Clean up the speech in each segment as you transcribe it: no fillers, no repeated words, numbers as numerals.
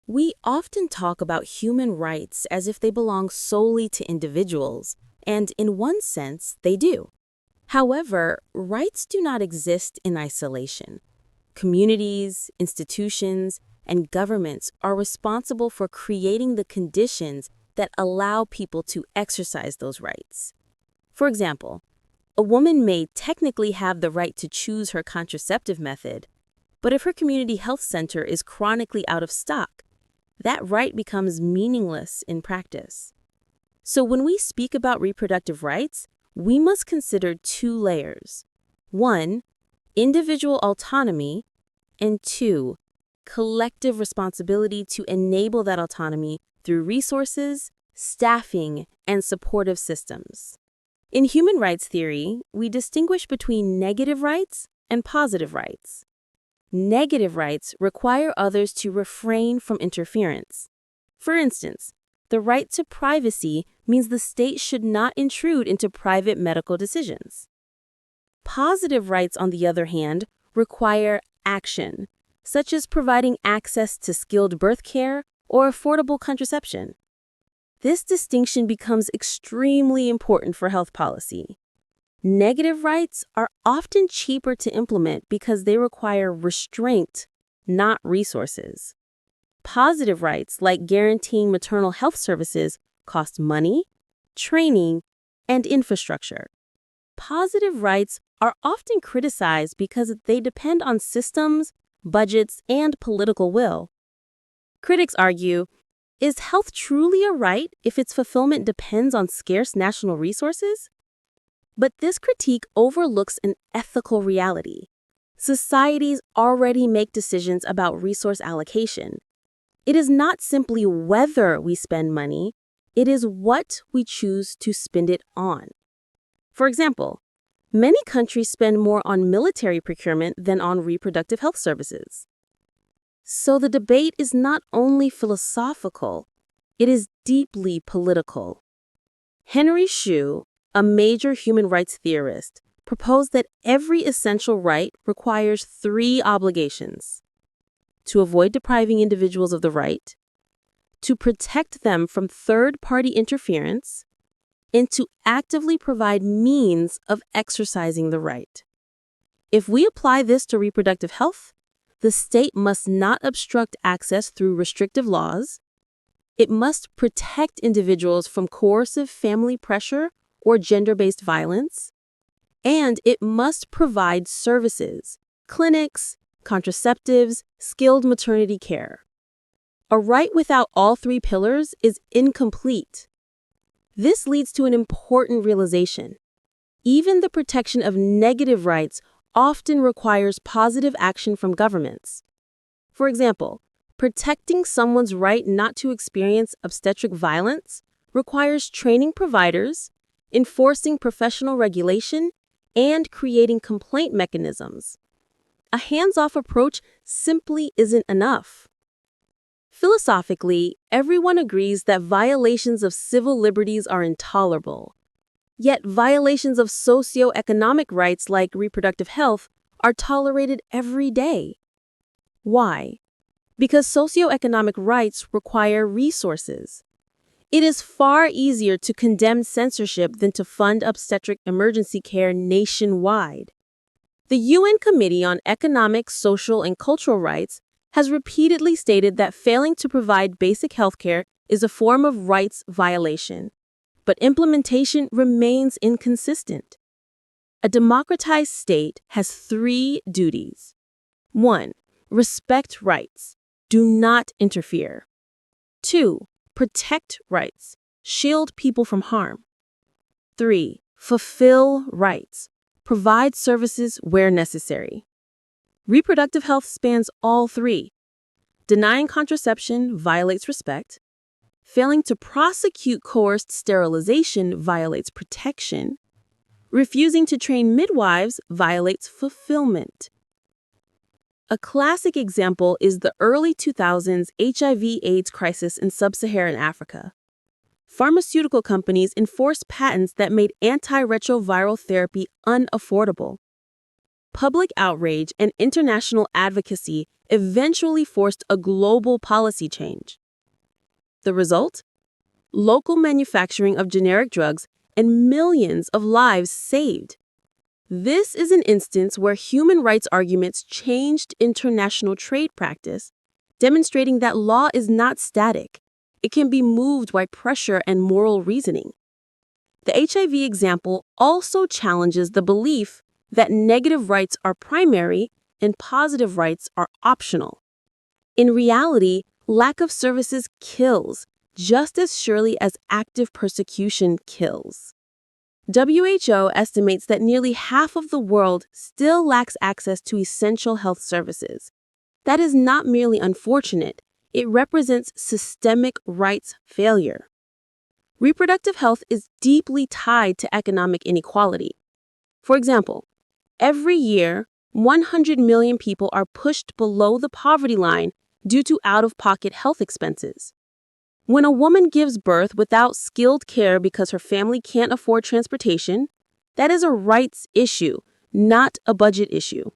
We often talk about human rights as if they belong solely to individuals, and in one sense, they do. However, rights do not exist in isolation. Communities, institutions, and governments are responsible for creating the conditions that allow people to exercise those rights. For example, a woman may technically have the right to choose her contraceptive method, but if her community health center is chronically out of stock, that right becomes meaningless in practice. So when we speak about reproductive rights, we must consider two layers. One, individual autonomy, and two, collective responsibility to enable that autonomy through resources, staffing, and supportive systems. In human rights theory, we distinguish between negative rights and positive rights. Negative rights require others to refrain from interference. For instance, the right to privacy means the state should not intrude into private medical decisions. Positive rights, on the other hand, require action, such as providing access to skilled birth care or affordable contraception. This distinction becomes extremely important for health policy. Negative rights are often cheaper to implement because they require restraint, not resources. Positive rights, like guaranteeing maternal health services, cost money, training, and infrastructure. Positive rights are often criticized because they depend on systems, budgets, and political will. Critics argue, is health truly a right if its fulfillment depends on scarce national resources? But this critique overlooks an ethical reality. Societies already make decisions about resource allocation. It is not simply whether we spend money, it is what we choose to spend it on. For example, many countries spend more on military procurement than on reproductive health services. So the debate is not only philosophical, it is deeply political. Henry Shue, a major human rights theorist, proposed that every essential right requires three obligations: to avoid depriving individuals of the right, to protect them from third-party interference, and to actively provide means of exercising the right. If we apply this to reproductive health, the state must not obstruct access through restrictive laws. It must protect individuals from coercive family pressure or gender-based violence, and it must provide services, clinics, contraceptives, skilled maternity care. A right without all three pillars is incomplete. This leads to an important realization. Even the protection of negative rights often requires positive action from governments. For example, protecting someone's right not to experience obstetric violence requires training providers, enforcing professional regulation, and creating complaint mechanisms. A hands-off approach simply isn't enough. Philosophically, everyone agrees that violations of civil liberties are intolerable. Yet violations of socioeconomic rights like reproductive health are tolerated every day. Why? Because socioeconomic rights require resources. It is far easier to condemn censorship than to fund obstetric emergency care nationwide. The UN Committee on Economic, Social, and Cultural Rights has repeatedly stated that failing to provide basic health care is a form of rights violation, but implementation remains inconsistent. A democratized state has three duties. 1. Respect rights. Do not interfere. 2. Protect rights. Shield people from harm. 3. Fulfill rights. Provide services where necessary. Reproductive health spans all three. Denying contraception violates respect. Failing to prosecute coerced sterilization violates protection. Refusing to train midwives violates fulfillment. A classic example is the early 2000s HIV/AIDS crisis in sub-Saharan Africa. Pharmaceutical companies enforced patents that made antiretroviral therapy unaffordable. Public outrage and international advocacy eventually forced a global policy change. The result? Local manufacturing of generic drugs and millions of lives saved. This is an instance where human rights arguments changed international trade practice, demonstrating that law is not static. It can be moved by pressure and moral reasoning. The HIV example also challenges the belief that negative rights are primary and positive rights are optional. In reality, lack of services kills just as surely as active persecution kills. WHO estimates that nearly half of the world still lacks access to essential health services. That is not merely unfortunate, it represents systemic rights failure. Reproductive health is deeply tied to economic inequality. For example, every year, 100 million people are pushed below the poverty line due to out-of-pocket health expenses. When a woman gives birth without skilled care because her family can't afford transportation, that is a rights issue, not a budget issue.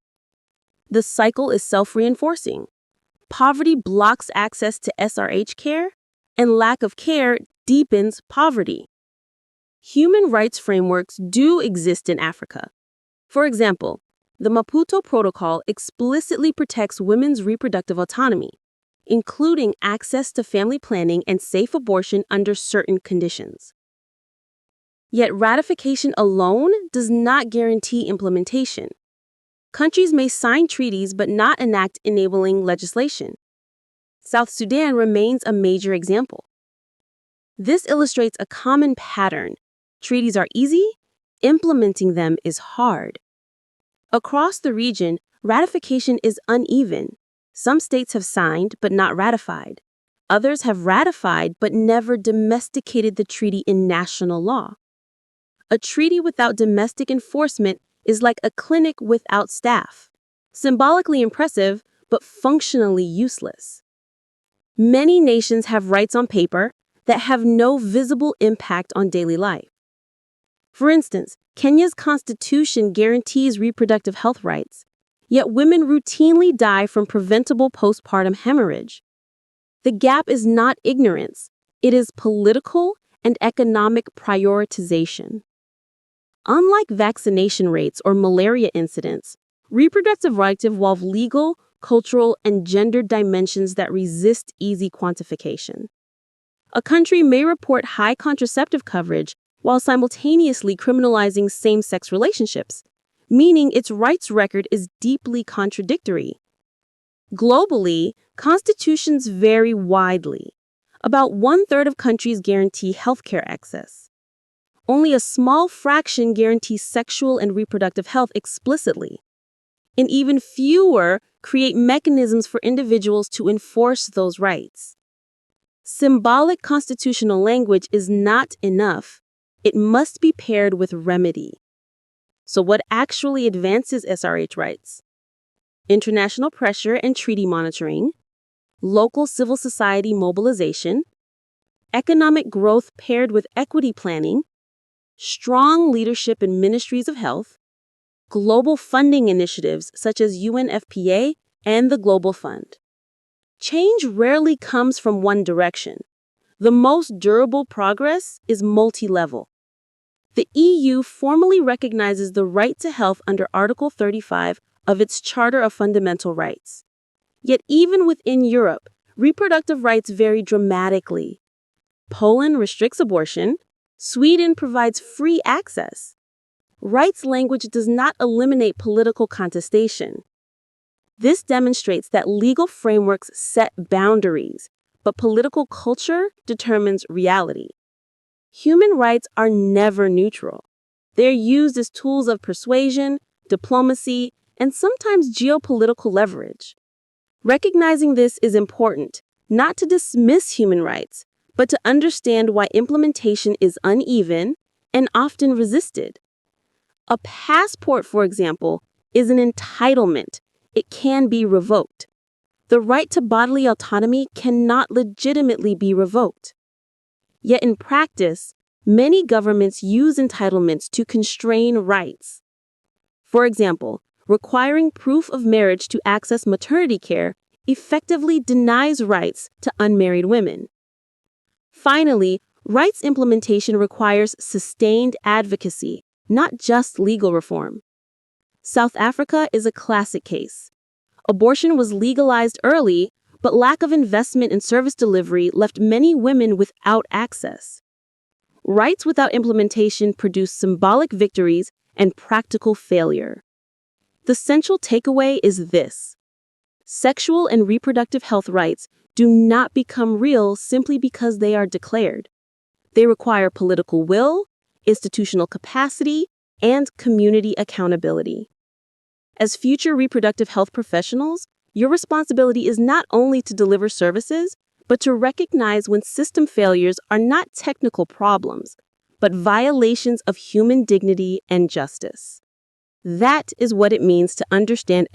The cycle is self-reinforcing. Poverty blocks access to SRH care, and lack of care deepens poverty. Human rights frameworks do exist in Africa. For example, the Maputo Protocol explicitly protects women's reproductive autonomy, including access to family planning and safe abortion under certain conditions. Yet ratification alone does not guarantee implementation. Countries may sign treaties but not enact enabling legislation. South Sudan remains a major example. This illustrates a common pattern. Treaties are easy, implementing them is hard. Across the region, ratification is uneven. Some states have signed but not ratified. Others have ratified but never domesticated the treaty in national law. A treaty without domestic enforcement is like a clinic without staff, symbolically impressive but functionally useless. Many nations have rights on paper that have no visible impact on daily life. For instance, Kenya's constitution guarantees reproductive health rights, yet women routinely die from preventable postpartum hemorrhage. The gap is not ignorance, it is political and economic prioritization. Unlike vaccination rates or malaria incidents, reproductive rights involve legal, cultural, and gender dimensions that resist easy quantification. A country may report high contraceptive coverage while simultaneously criminalizing same-sex relationships, meaning its rights record is deeply contradictory. Globally, constitutions vary widely. About 1/3 of countries guarantee healthcare access. Only a small fraction guarantees sexual and reproductive health explicitly. And even fewer create mechanisms for individuals to enforce those rights. Symbolic constitutional language is not enough. It must be paired with remedy. So what actually advances SRH rights? International pressure and treaty monitoring, local civil society mobilization, economic growth paired with equity planning, strong leadership in ministries of health, global funding initiatives such as UNFPA and the Global Fund. Change rarely comes from one direction. The most durable progress is multi-level. The EU formally recognizes the right to health under Article 35 of its Charter of Fundamental Rights. Yet even within Europe, reproductive rights vary dramatically. Poland restricts abortion. Sweden provides free access. Rights language does not eliminate political contestation. This demonstrates that legal frameworks set boundaries, but political culture determines reality. Human rights are never neutral. They're used as tools of persuasion, diplomacy, and sometimes geopolitical leverage. Recognizing this is important, not to dismiss human rights, but to understand why implementation is uneven and often resisted. A passport, for example, is an entitlement. It can be revoked. The right to bodily autonomy cannot legitimately be revoked. Yet in practice, many governments use entitlements to constrain rights. For example, requiring proof of marriage to access maternity care effectively denies rights to unmarried women. Finally, rights implementation requires sustained advocacy, not just legal reform. South Africa is a classic case. Abortion was legalized early, but lack of investment in service delivery left many women without access. Rights without implementation produce symbolic victories and practical failure. The central takeaway is this: sexual and reproductive health rights do not become real simply because they are declared. They require political will, institutional capacity, and community accountability. As future reproductive health professionals, your responsibility is not only to deliver services, but to recognize when system failures are not technical problems, but violations of human dignity and justice. That is what it means to understand